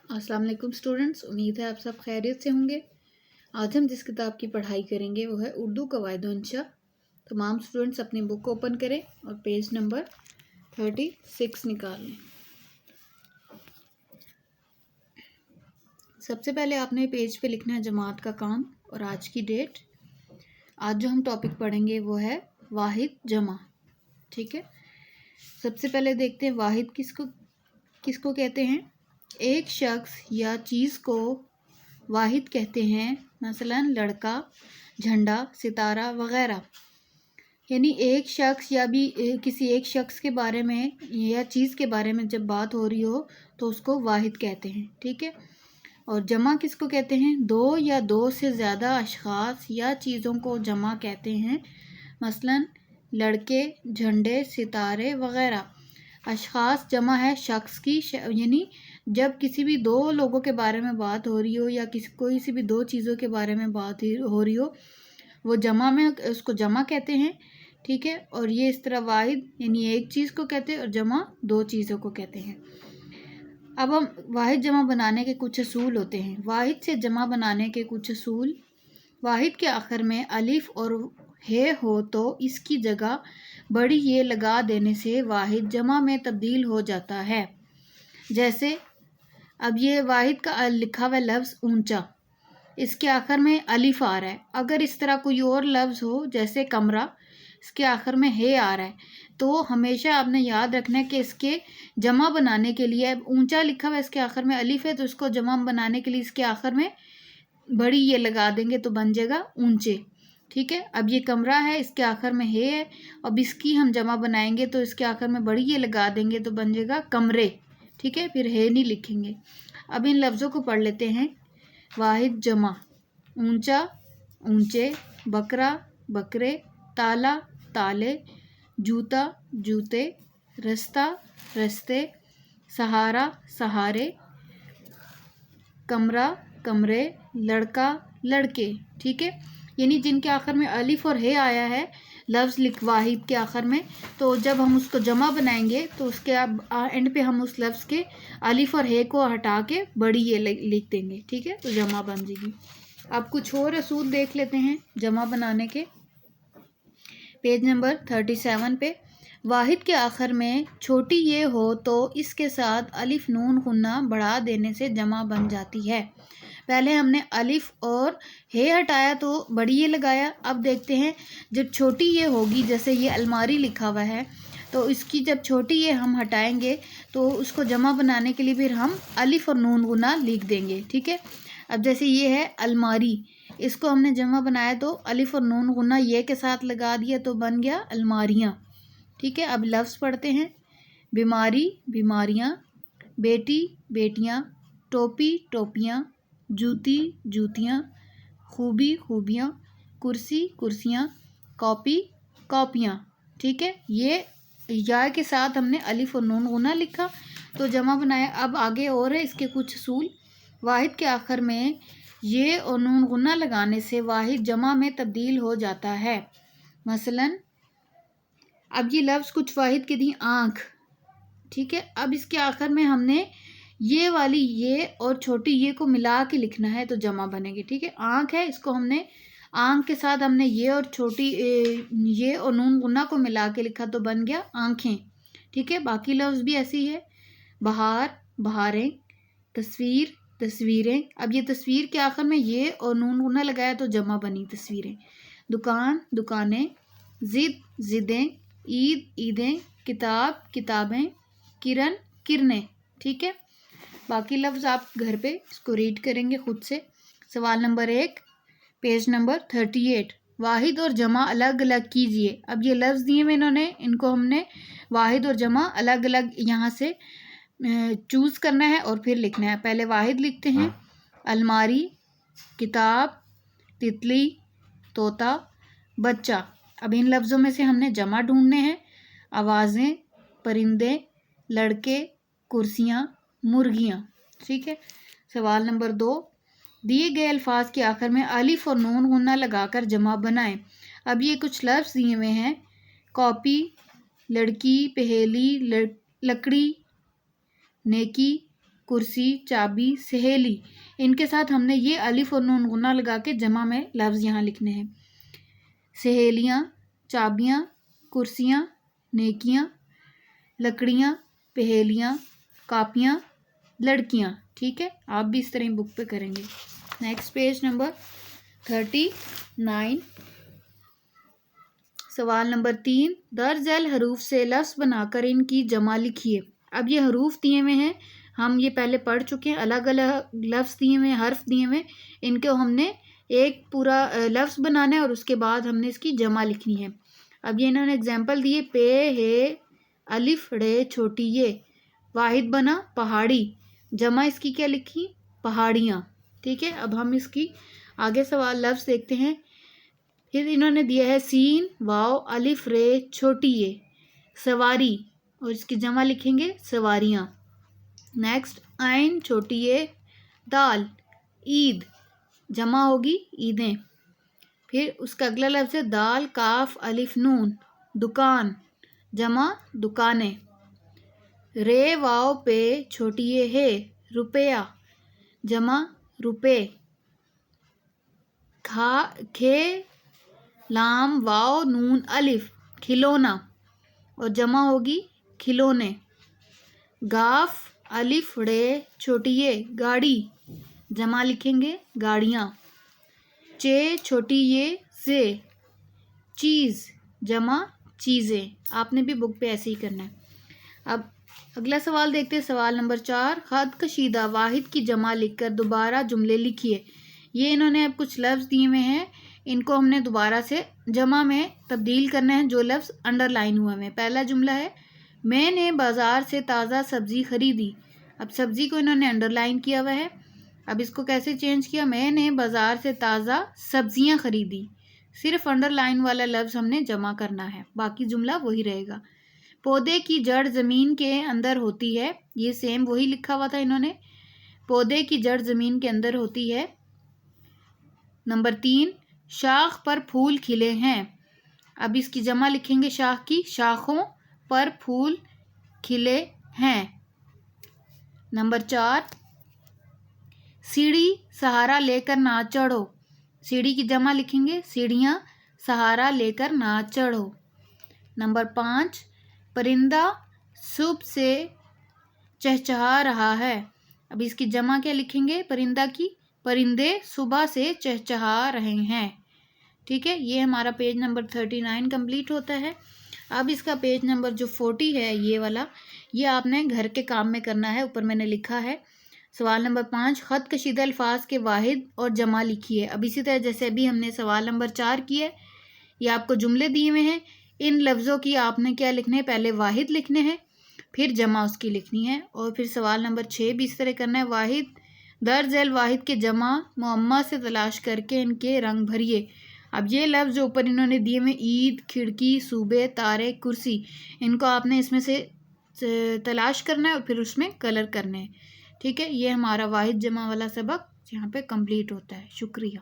अस्सलाम वालेकुम स्टूडेंट्स, उम्मीद है आप सब खैरियत से होंगे। आज हम जिस किताब की पढ़ाई करेंगे वो है उर्दू कवायद व इंशा। तमाम स्टूडेंट्स अपनी बुक ओपन करें और पेज नंबर 36 निकाल लें। सबसे पहले आपने पेज पे लिखना है जमात का काम और आज की डेट। आज जो हम टॉपिक पढ़ेंगे वो है वाहिद जमा। ठीक है, सबसे पहले देखते हैं वाहिद किसको कहते हैं। एक शख्स या चीज़ को वाहिद कहते हैं, मसलन लड़का, झंडा, सितारा वगैरह। यानी एक शख्स या भी किसी एक शख्स के बारे में या चीज़ के बारे में जब बात हो रही हो तो उसको वाहिद कहते हैं। ठीक है, और जमा किसको कहते हैं? दो या दो से ज़्यादा अशख़ास या चीज़ों को जमा कहते हैं, मसलन लड़के, झंडे, सितारे वगैरह। अशख़ास जमा है शख्स की, यानी जब किसी भी दो लोगों के बारे में बात हो रही हो या कोई सी भी दो चीज़ों के बारे में बात हो रही हो, वो जमा में उसको जमा कहते हैं। ठीक है, और ये इस तरह वाहिद यानी एक चीज़ को कहते हैं और जमा दो चीज़ों को कहते हैं। अब हम वाहिद जमा बनाने के कुछ असूल होते हैं। वाहिद से जमा बनाने के कुछ असूल: वाहिद के आखिर में अलिफ और हे हो तो इसकी जगह बड़ी ये लगा देने से वाहिद जमा में तब्दील हो जाता है। जैसे अब ये वाहिद का लिखा हुआ लफ्ज़ ऊंचा, इसके आखिर में अलिफ आ रहा है। अगर इस तरह कोई और लफ्ज़ हो जैसे कमरा, इसके आखिर में हे आ रहा है, तो हमेशा आपने याद रखना है कि इसके जमा बनाने के लिए ऊंचा लिखा हुआ इसके आखिर में अलिफ है, तो इसको जमा बनाने के लिए इसके आखिर में बड़ी ये लगा देंगे तो बन जाएगा ऊंचे। ठीक है, अब ये कमरा है, इसके आखिर में हे है, अब इसकी हम जमा बनाएंगे तो इसके आखिर में बड़ी ये लगा देंगे तो बन जाएगा कमरे। ठीक है, फिर हे नहीं लिखेंगे। अब इन लफ्ज़ों को पढ़ लेते हैं। वाहिद जमा: ऊंचा, ऊंचे, बकरा, बकरे, ताला, ताले, जूता, जूते, रास्ता, रस्ते, सहारा, सहारे, कमरा, कमरे, लड़का, लड़के। ठीक है, यानी जिनके आखिर में अलिफ और हे आया है लफ्ज़ वाहिद के आखिर में, तो जब हम उसको जमा बनाएंगे तो उसके एंड पे हम उस लफ्ज़ के अलिफ और हे को हटा के बड़ी ये लिख देंगे। ठीक है, तो जमा बन जाएगी। अब कुछ और असूल देख लेते हैं जमा बनाने के। पेज नंबर 37 पे वाहिद के आखिर में छोटी ये हो तो इसके साथ अलिफ नून गुन्ना बढ़ा देने से जमा बन जाती है। पहले हमने अलिफ और हे हटाया तो बड़ी ये लगाया। अब देखते हैं जब छोटी ये होगी, जैसे ये अलमारी लिखा हुआ है, तो इसकी जब छोटी ये हम हटाएंगे तो उसको जमा बनाने के लिए फिर हम अलिफ और नून गुना लिख देंगे। ठीक है, अब जैसे ये है अलमारी, इसको हमने जमा बनाया तो अलिफ और नून गुना ये के साथ लगा दिया तो बन गया अलमारियाँ। ठीक है, अब लफ्ज़ पढ़ते हैं। बीमारी, बीमारियाँ, बेटी, बेटियाँ, टोपी, टोपियाँ, जूती, जूतियाँ, खूबी, खूबियाँ, कुर्सी, कुर्सियाँ, कॉपी, कॉपियाँ। ठीक है, ये या के साथ हमने अलिफ और नून गुना लिखा तो जमा बनाया। अब आगे और है इसके कुछ असूल। वाहिद के आखिर में ये और नून गुना लगाने से वाहिद जमा में तब्दील हो जाता है। मसलन अब ये लफ्ज़ कुछ वाहिद के दी आँख। ठीक है, अब इसके आखिर में हमने ये वाली ये और छोटी ये को मिला के लिखना है तो जमा बनेगी। ठीक है, आँख है, इसको हमने आँख के साथ हमने ये और छोटी ये और नून गुन्ना को मिला के लिखा तो बन गया आँखें। ठीक है, बाकी लफ्ज़ भी ऐसी है। बहार, बहारें, तस्वीर, तस्वीरें। अब ये तस्वीर के आखिर में ये और नून गुन्ना लगाया तो जमा बनी तस्वीरें। दुकान, दुकानें, ज़िद, ज़िदें, ईद, ईदें, किताब, किताबें, किरण, किरणें। ठीक है, बाकी लफ्ज़ आप घर पे इसको रीड करेंगे खुद से। सवाल नंबर 1, पेज नंबर 38। वाहिद और जमा अलग अलग कीजिए। अब ये लफ्ज़ दिए हुए इन्होंने, इनको हमने वाहिद और जमा अलग अलग यहाँ से चूज़ करना है और फिर लिखना है। पहले वाहिद लिखते हैं। अलमारी, किताब, तितली, तोता, बच्चा। अब इन लफ्ज़ों में से हमने जमा ढूंढने हैं। आवाज़ें, परिंदे, लड़के, कुर्सियाँ, मुर्गियाँ। ठीक है, सवाल नंबर 2, दिए गए अल्फाज के आखिर में अलिफ और नून गुन्ना लगाकर जमा बनाएं। अब ये कुछ लफ्ज़ दिए हुए हैं। कॉपी, लड़की, पहेली, लकड़ी, नेकी, کرسی، چابی، سہیلی، ان کے ساتھ ہم نے یہ الف اور نون غنہ لگا کے جمع میں لفظ یہاں لکھنے ہیں. سہیلیاں، چابیاں، کرسیاں، نیکیاں، لکڑیاں، پہیلیاں، کاپیاں، لڑکیاں. ٹھیک ہے، آپ بھی اس طرح بک پہ کریں گے. Next page number 39. سوال نمبر 3. درج ذیل حروف سے لفظ بنا کر ان کی جمع لکھیے. اب یہ حروف دیے ہوئے ہیں، ہم یہ پہلے پڑھ چکے ہیں. الگ الگ لفظ دیے ہوئے، حرف دیے ہوئے، ان کو ہم نے ایک پورا لفظ بنانا ہے اور اس کے بعد ہم نے اس کی جمع لکھنی ہے. اب یہ انہوں نے اگزامپل دیے، پے ہے الف ڑے چھوٹی یہ، واحد بنا پہاڑی، جمع اس کی کیا لکھی؟ پہاڑیاں. ٹھیک ہے، اب ہم اس کی آگے سوال لفظ دیکھتے ہیں. پھر انہوں نے دیا ہے سین واو الف رے چھوٹی یہ، سواری، اور اس کی جمع لکھیں گے سواریاں. نیکسٹ عین چھوٹی یہ دال، عید، جمع ہوگی عیدیں. پھر اس کا اگلا لفظ ہے دال کاف الف نون، دکان، جمع دکانیں. رے واو پہ چھوٹی یہ ہے، روپیہ، جمع روپے. کھے لام واو نون الف، کھلونا، اور جمع ہوگی کھلونے. گاف الف ڑے چھوٹی یہ گاڑی، جمع لکھیں گے گاڑیاں. چے چھوٹی یہ سے چیز، جمع چیزیں. آپ نے بھی بک پہ ایسے ہی کرنا ہے. اب اگلا سوال دیکھتے ہیں. سوال نمبر 4. خط کشیدہ واحد کی جمع لکھ کر دوبارہ جملے لکھیے. یہ انہوں نے اب کچھ لفظ دیے ہوئے ہیں، ان کو ہم نے دوبارہ سے جمع میں تبدیل کرنا ہے جو لفظ انڈر لائن ہوئے ہیں. پہلا جملہ ہے میں نے بازار سے تازہ سبزی خریدی. اب سبزی کو انہوں نے انڈر لائن کیا ہوا ہے. اب اس کو کیسے چینج کیا؟ میں نے بازار سے تازہ سبزیاں خریدی. صرف انڈر لائن والا لفظ ہم نے جمع کرنا ہے، باقی جملہ وہی رہے گا. پودے کی جڑ زمین کے اندر ہوتی ہے. یہ سیم وہی لکھا ہوا تھا انہوں نے، پودے کی جڑ زمین کے اندر ہوتی ہے. نمبر 3. شاخ پر پھول کھلے ہیں. اب اس کی جمع لکھیں گے شاخ کی، شاخوں پر پھول کھلے ہیں. نمبر 4. سیڑھی سہارا لے کر نہ چڑھو. سیڑھی کی جمع لکھیں گے سیڑھیاں، سہارا لے کر نہ چڑھو. نمبر 5. پرندہ صبح سے چہچہا رہا ہے. اب اس کی جمع کیا لکھیں گے پرندہ کی؟ پرندے صبح سے چہچہا رہے ہیں. ٹھیک ہے، یہ ہمارا پیج نمبر 39 کمپلیٹ ہوتا ہے. اب اس کا پیج نمبر جو 40 ہے یہ والا، یہ آپ نے گھر کے کام میں کرنا ہے. اوپر میں نے لکھا ہے. سوال نمبر 5. خط کشیدہ الفاظ کے واحد اور جمع لکھیے. اب اسی طرح جیسے ابھی ہم نے سوال نمبر 4 کی ہے، یہ آپ کو جملے دیے ہوئے ہیں. ان لفظوں کی آپ نے کیا لکھنے ہیں؟ پہلے واحد لکھنے ہیں، پھر جمع اس کی لکھنی ہے. اور پھر سوال نمبر 6 بھی اس طرح کرنا ہے. واحد درج ذیل واحد کے جمع معمہ سے تلاش کر کے ان کے رنگ بھریے. اب یہ لفظ جو اوپر انہوں نے دیے ہوئے عید، کھڑکی، صوبے، تارے، کرسی، ان کو آپ نے اس میں سے تلاش کرنا ہے اور پھر اس میں کلر کرنے ہیں. ٹھیک ہے، یہ ہمارا واحد جمع والا سبق یہاں پہ کمپلیٹ ہوتا ہے. شکریہ.